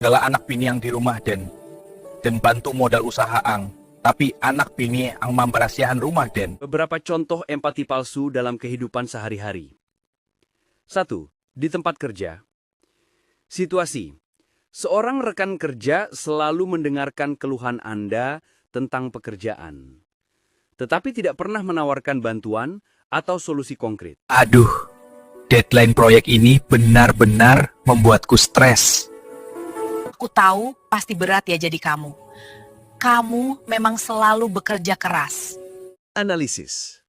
adalah anak bini yang di rumah dan bantu modal usaha ang. Tapi anak bini ang memberasihan rumah den. Beberapa contoh empati palsu dalam kehidupan sehari-hari. 1. Di tempat kerja. Situasi. Seorang rekan kerja selalu mendengarkan keluhan Anda tentang pekerjaan, tetapi tidak pernah menawarkan bantuan atau solusi konkret. Aduh, deadline proyek ini benar-benar membuatku stres. Aku tahu pasti berat ya jadi kamu. Kamu memang selalu bekerja keras. Analisis.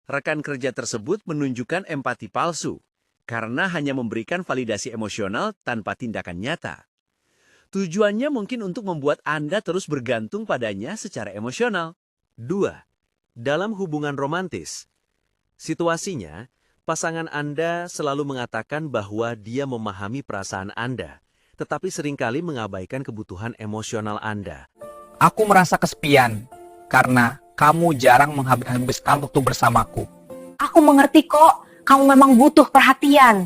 Rekan kerja tersebut menunjukkan empati palsu karena hanya memberikan validasi emosional tanpa tindakan nyata. Tujuannya mungkin untuk membuat Anda terus bergantung padanya secara emosional. 2. Dalam hubungan romantis. Situasinya, pasangan Anda selalu mengatakan bahwa dia memahami perasaan Anda, tetapi seringkali mengabaikan kebutuhan emosional Anda. Aku merasa kesepian karena kamu jarang menghabiskan waktu bersamaku. Aku mengerti kok, kamu memang butuh perhatian.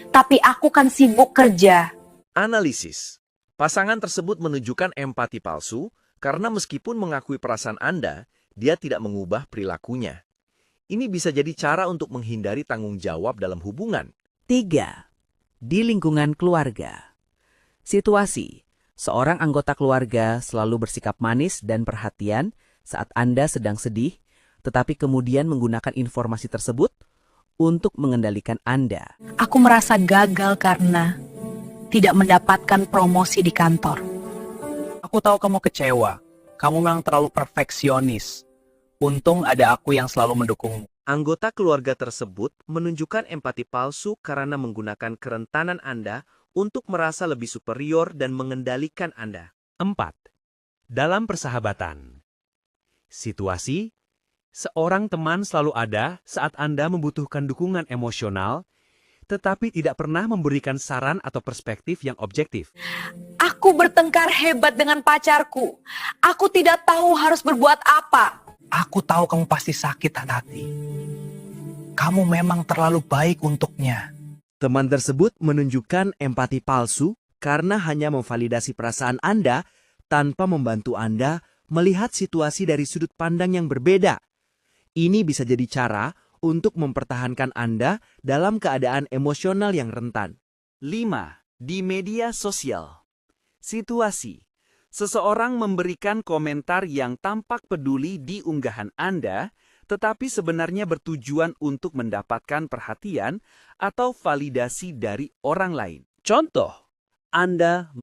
Tapi aku kan sibuk kerja. Analisis. Pasangan tersebut menunjukkan empati palsu karena meskipun mengakui perasaan Anda, dia tidak mengubah perilakunya. Ini bisa jadi cara untuk menghindari tanggung jawab dalam hubungan. 3. Di lingkungan keluarga. Situasi. Seorang anggota keluarga selalu bersikap manis dan perhatian saat Anda sedang sedih, tetapi kemudian menggunakan informasi tersebut untuk mengendalikan Anda. Aku merasa gagal karena tidak mendapatkan promosi di kantor. Aku tahu kamu kecewa. Kamu memang terlalu perfeksionis. Untung ada aku yang selalu mendukungmu. Anggota keluarga tersebut menunjukkan empati palsu karena menggunakan kerentanan Anda untuk merasa lebih superior dan mengendalikan Anda. 4. Dalam persahabatan. Situasi, seorang teman selalu ada saat Anda membutuhkan dukungan emosional, tetapi tidak pernah memberikan saran atau perspektif yang objektif. Aku bertengkar hebat dengan pacarku. Aku tidak tahu harus berbuat apa. Aku tahu kamu pasti sakit hati. Kamu memang terlalu baik untuknya. Teman tersebut menunjukkan empati palsu karena hanya memvalidasi perasaan Anda tanpa membantu Anda melihat situasi dari sudut pandang yang berbeda. Ini bisa jadi cara untuk mempertahankan Anda dalam keadaan emosional yang rentan. 5. Di media sosial. Situasi. Seseorang memberikan komentar yang tampak peduli di unggahan Anda, tetapi sebenarnya bertujuan untuk mendapatkan perhatian atau validasi dari orang lain. Contoh, Anda